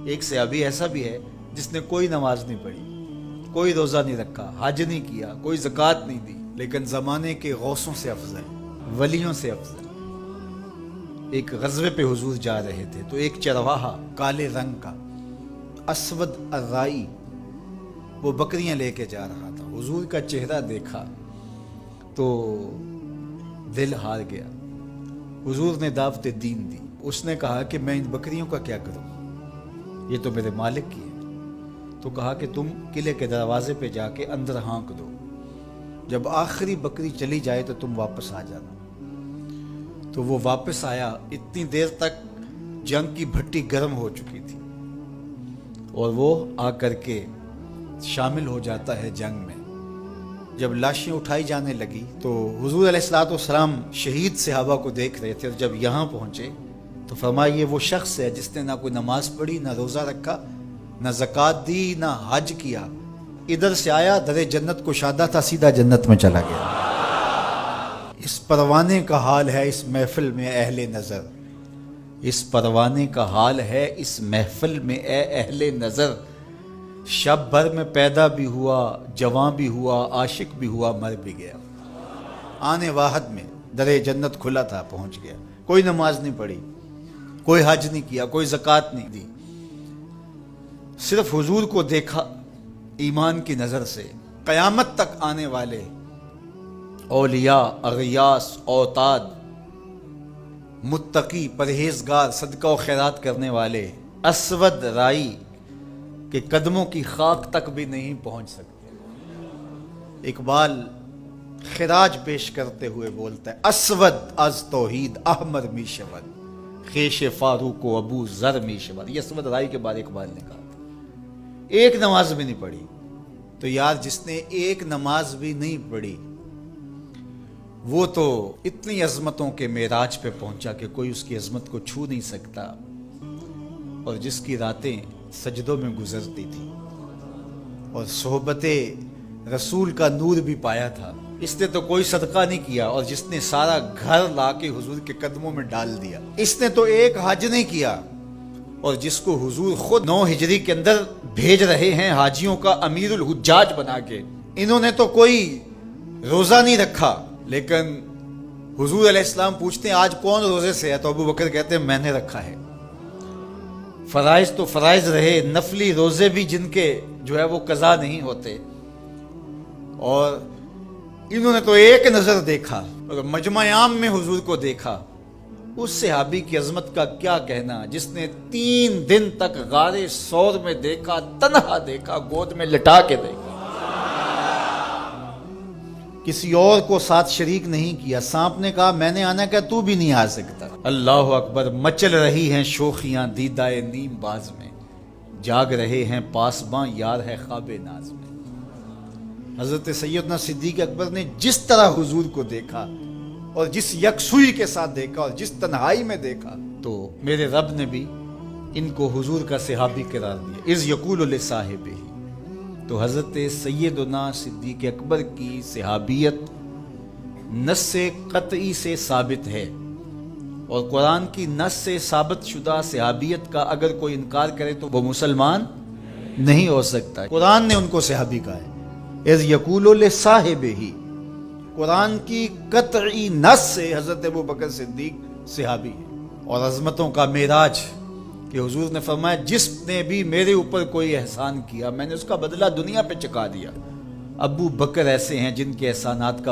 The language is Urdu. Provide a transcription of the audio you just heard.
ایک صحابی ایسا بھی ہے جس نے کوئی نماز نہیں پڑھی، کوئی روزہ نہیں رکھا، حج نہیں کیا، کوئی زکوٰۃ نہیں دی، لیکن زمانے کے غوثوں سے افضل، ولیوں سے افضل۔ ایک غزوے پہ حضور جا رہے تھے تو ایک چرواہا کالے رنگ کا اسود الرائی وہ بکریاں لے کے جا رہا تھا۔ حضور کا چہرہ دیکھا تو دل ہار گیا۔ حضور نے دعوت دین دی۔ اس نے کہا کہ میں ان بکریوں کا کیا کروں، یہ تو میرے مالک کی ہے۔ تو کہا کہ تم قلعے کے دروازے پہ جا کے اندر ہانک دو، جب آخری بکری چلی جائے تو تم واپس آ جانا۔ تو وہ واپس آیا۔ اتنی دیر تک جنگ کی بھٹی گرم ہو چکی تھی اور وہ آ کر کے شامل ہو جاتا ہے جنگ میں۔ جب لاشیں اٹھائی جانے لگی تو حضور علیہ الصلوۃ والسلام شہید صحابہ کو دیکھ رہے تھے، اور جب یہاں پہنچے تو فرمایا یہ وہ شخص ہے جس نے نہ کوئی نماز پڑھی، نہ روزہ رکھا، نہ زکوٰۃ دی، نہ حج کیا۔ ادھر سے آیا، در جنت کشادہ تھا، سیدھا جنت میں چلا گیا۔ اس پروانے کا حال ہے اس محفل میں اہل نظر، اس پروانے کا حال ہے اس محفل میں اے اہل نظر۔ شب بھر میں پیدا بھی ہوا، جوان بھی ہوا، عاشق بھی ہوا، مر بھی گیا۔ آنے واحد میں در جنت کھلا تھا، پہنچ گیا۔ کوئی نماز نہیں پڑھی، کوئی حج نہیں کیا، کوئی زکوٰۃ نہیں دی، صرف حضور کو دیکھا ایمان کی نظر سے۔ قیامت تک آنے والے اولیاء، اغیاث، اوتاد، متقی، پرہیزگار، صدقہ و خیرات کرنے والے اسود رائی کے قدموں کی خاک تک بھی نہیں پہنچ سکتے۔ اقبال خراج پیش کرتے ہوئے بولتا ہے، اسود از توحید احمر می شود، خیش فاروق و ابو ذر می شود۔ یہ اسود رائی کے بارے اقبال نے کہا تھا۔ ایک نماز بھی نہیں پڑھی۔ تو یار جس نے ایک نماز بھی نہیں پڑھی وہ تو اتنی عظمتوں کے معراج پہ پہنچا کہ کوئی اس کی عظمت کو چھو نہیں سکتا، اور جس کی راتیں سجدوں میں گزرتی تھی اور صحبت رسول کا نور بھی پایا تھا، اس نے تو کوئی صدقہ نہیں کیا، اور جس نے سارا گھر لا کے حضور کے قدموں میں ڈال دیا، اس نے تو ایک حج نہیں کیا، اور جس کو حضور خود 9 ہجری کے اندر بھیج رہے ہیں حاجیوں کا امیر الحجاج بنا کے، انہوں نے تو کوئی روزہ نہیں رکھا۔ لیکن حضور علیہ السلام پوچھتے ہیں آج کون روزے سے ہے، تو ابو بکر کہتے ہیں میں نے رکھا ہے۔ فرائض تو فرائض رہے، نفلی روزے بھی جن کے جو ہے وہ قضا نہیں ہوتے، اور انہوں نے تو ایک نظر دیکھا اور مجمع عام میں حضور کو دیکھا۔ اس صحابی کی عظمت کا کیا کہنا جس نے 3 دن تک غار ثور میں دیکھا، تنہا دیکھا، گود میں لٹا کے دیکھا، کسی اور کو ساتھ شریک نہیں کیا۔ سانپ نے کہا میں نے آنا، کیا تو بھی نہیں آ سکتا۔ اللہ اکبر، مچل رہی ہیں شوخیاں دیدائے نیم باز میں، جاگ رہے ہیں پاسباں یار ہے خواب ناز میں۔ حضرت سیدنا صدیق اکبر نے جس طرح حضور کو دیکھا اور جس یکسوئی کے ساتھ دیکھا اور جس تنہائی میں دیکھا، تو میرے رب نے بھی ان کو حضور کا صحابی قرار دیا۔ اذ یقول لصاحبہ، تو حضرت سیدنا صدیق اکبر کی صحابیت نص قطعی سے ثابت ہے، اور قرآن کی نص سے ثابت شدہ صحابیت کا اگر کوئی انکار کرے تو وہ مسلمان نہیں ہو سکتا۔ قرآن نے ان کو صحابی کہا ہے، اذ یقول لصاحبہ، قرآن کی قطعی نص سے حضرت ابوبکر صدیق صحابی ہے۔ اور عظمتوں کا معراج کہ حضور نے فرمایا جس نے بھی میرے اوپر کوئی احسان کیا میں نے اس کا بدلہ دنیا پہ چکا دیا۔ ابو بکر ایسے ہیں جن کے احسانات کا